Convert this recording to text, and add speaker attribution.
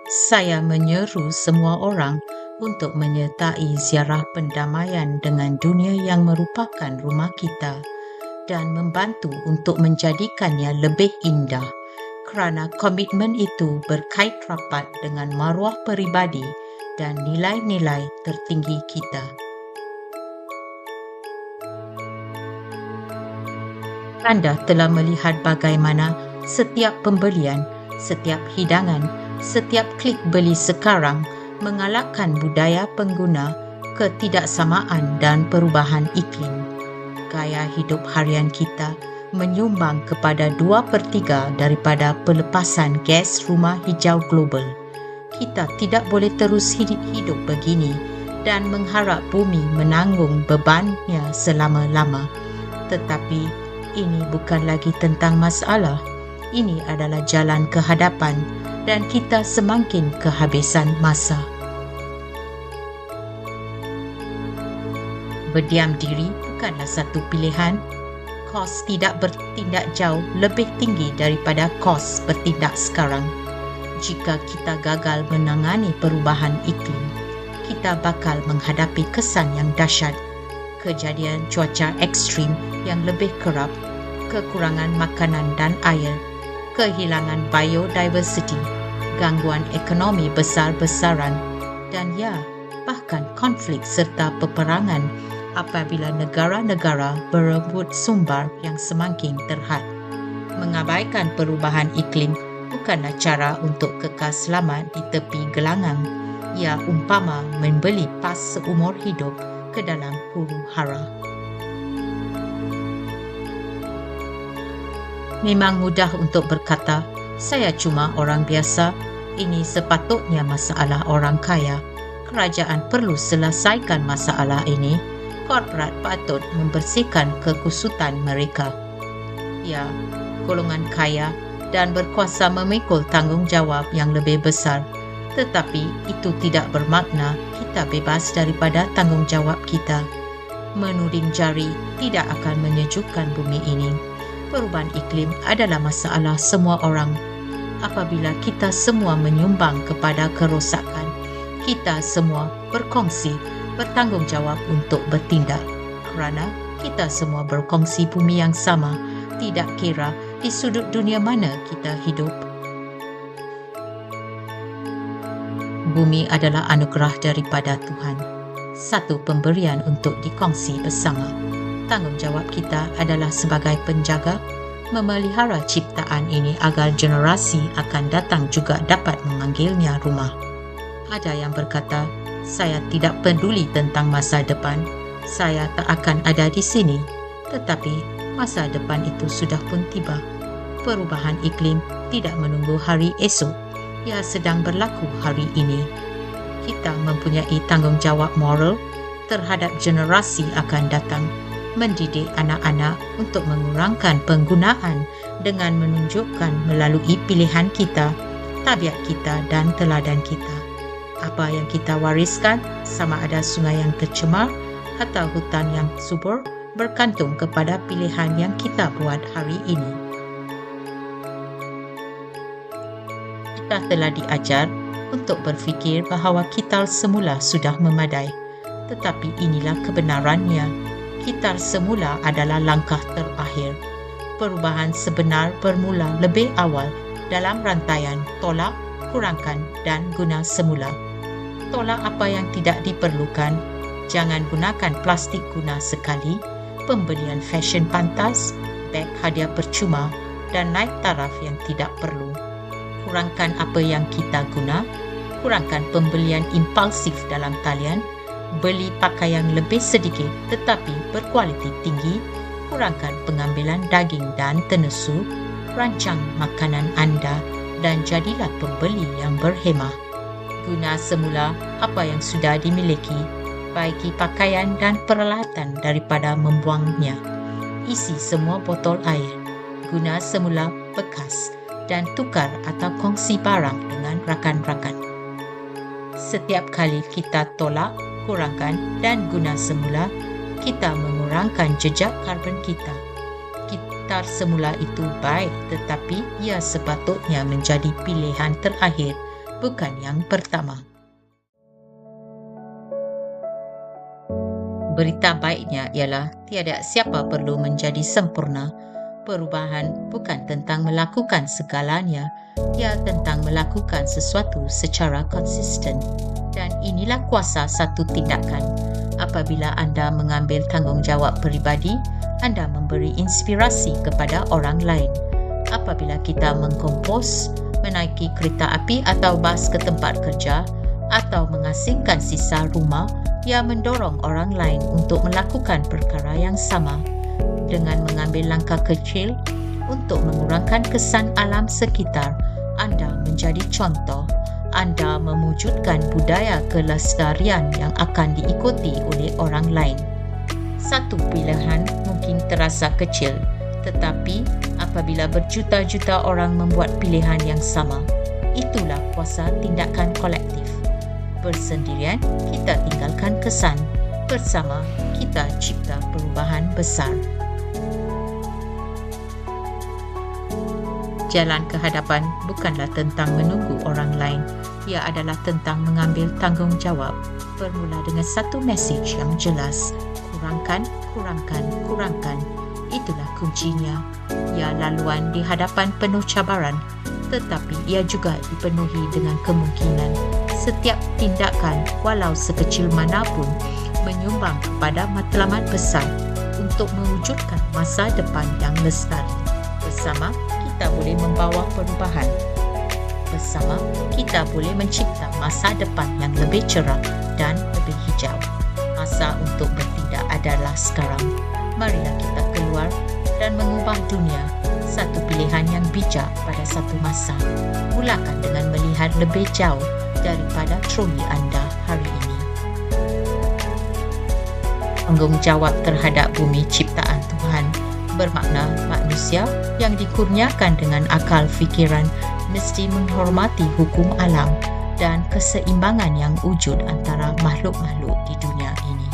Speaker 1: Saya menyeru semua orang untuk menyertai ziarah pendamaian dengan dunia yang merupakan rumah kita dan membantu untuk menjadikannya lebih indah, kerana komitmen itu berkait rapat dengan maruah peribadi dan nilai-nilai tertinggi kita. Anda telah melihat bagaimana setiap pembelian, setiap hidangan, setiap klik beli sekarang mengalahkan budaya pengguna, ketidaksamaan dan perubahan iklim. Gaya hidup harian kita menyumbang kepada 2/3 daripada pelepasan gas rumah hijau global. Kita tidak boleh terus hidup begini dan mengharap bumi menanggung bebannya selama-lama. Tetapi ini bukan lagi tentang masalah. Ini adalah jalan ke hadapan dan kita semakin kehabisan masa. Berdiam diri bukanlah satu pilihan. Kos tidak bertindak jauh lebih tinggi daripada kos bertindak sekarang. Jika kita gagal menangani perubahan iklim, kita bakal menghadapi kesan yang dahsyat. Kejadian cuaca ekstrim yang lebih kerap, kekurangan makanan dan air, kehilangan biodiversity, gangguan ekonomi besar-besaran, dan bahkan konflik serta peperangan apabila negara-negara berebut sumber yang semakin terhad. Mengabaikan perubahan iklim bukanlah cara untuk kekal selamat di tepi gelangan. Ia umpama membeli pas seumur hidup ke dalam huru hara. Memang mudah untuk berkata, saya cuma orang biasa. Ini sepatutnya masalah orang kaya. Kerajaan perlu selesaikan masalah ini. Korporat patut membersihkan kekusutan mereka. Golongan kaya dan berkuasa memikul tanggungjawab yang lebih besar. Tetapi itu tidak bermakna kita bebas daripada tanggungjawab kita. Menuding jari tidak akan menyejukkan bumi ini. Perubahan iklim adalah masalah semua orang. Apabila kita semua menyumbang kepada kerosakan, kita semua berkongsi, bertanggungjawab untuk bertindak. Kerana kita semua berkongsi bumi yang sama, tidak kira di sudut dunia mana kita hidup. Bumi adalah anugerah daripada Tuhan. Satu pemberian untuk dikongsi bersama. Tanggungjawab kita adalah sebagai penjaga, memelihara ciptaan ini agar generasi akan datang juga dapat memanggilnya rumah. Ada yang berkata, saya tidak peduli tentang masa depan. Saya tak akan ada di sini. Tetapi masa depan itu sudah pun tiba. Perubahan iklim tidak menunggu hari esok. Ia sedang berlaku hari ini. Kita mempunyai tanggungjawab moral terhadap generasi akan datang, mendidik anak-anak untuk mengurangkan penggunaan dengan menunjukkan melalui pilihan kita, tabiat kita dan teladan kita. Apa yang kita wariskan, sama ada sungai yang tercemar atau hutan yang subur, bergantung kepada pilihan yang kita buat hari ini. Kita telah diajar untuk berfikir bahawa kitar semula sudah memadai. Tetapi inilah kebenarannya. Kitar semula adalah langkah terakhir. Perubahan sebenar bermula lebih awal dalam rantaian tolak, kurangkan dan guna semula. Tolak apa yang tidak diperlukan. Jangan gunakan plastik guna sekali, pembelian fashion pantas, beg hadiah percuma dan naik taraf yang tidak perlu. Kurangkan apa yang kita guna, kurangkan pembelian impulsif dalam talian, beli pakaian lebih sedikit tetapi berkualiti tinggi, kurangkan pengambilan daging dan tenesu, rancang makanan anda dan jadilah pembeli yang berhemah. Guna semula apa yang sudah dimiliki, baiki pakaian dan peralatan daripada membuangnya. Isi semua botol air, guna semula bekas dan tukar atau kongsi barang dengan rakan-rakan. Setiap kali kita tolak, kurangkan dan guna semula, kita mengurangkan jejak karbon kita. Kitar semula itu baik, tetapi ia sepatutnya menjadi pilihan terakhir bukan yang pertama. Berita baiknya ialah tiada siapa perlu menjadi sempurna. Perubahan bukan tentang melakukan segalanya, ia tentang melakukan sesuatu secara konsisten. Dan inilah kuasa satu tindakan. Apabila anda mengambil tanggungjawab peribadi, anda memberi inspirasi kepada orang lain. Apabila kita mengkompos, menaiki kereta api atau bas ke tempat kerja, atau mengasingkan sisa rumah, ia mendorong orang lain untuk melakukan perkara yang sama. Dengan mengambil langkah kecil untuk mengurangkan kesan alam sekitar, anda menjadi contoh. Anda mewujudkan budaya kelestarian yang akan diikuti oleh orang lain. Satu pilihan mungkin terasa kecil, tetapi apabila berjuta-juta orang membuat pilihan yang sama, itulah kuasa tindakan kolektif. Bersendirian, kita tinggalkan kesan. Bersama, kita cipta perubahan besar. Jalan ke hadapan bukanlah tentang menunggu orang lain. Ia adalah tentang mengambil tanggungjawab. Bermula dengan satu mesej yang jelas. Kurangkan, kurangkan, kurangkan. Itulah kuncinya. Ia laluan di hadapan penuh cabaran, tetapi ia juga dipenuhi dengan kemungkinan. Setiap tindakan, walau sekecil manapun, menyumbang kepada matlamat besar untuk mewujudkan masa depan yang lestari. Bersama, kita boleh membawa perubahan. Bersama, kita boleh mencipta masa depan yang lebih cerah dan lebih hijau. Masa untuk bertindak adalah sekarang. Marilah kita keluar dan mengubah dunia. Satu pilihan yang bijak pada satu masa. Mulakan dengan melihat lebih jauh daripada troli anda hari ini. Tanggungjawab terhadap bumi ciptaan Tuhan bermakna manusia yang dikurniakan dengan akal fikiran mesti menghormati hukum alam dan keseimbangan yang wujud antara makhluk-makhluk di dunia ini.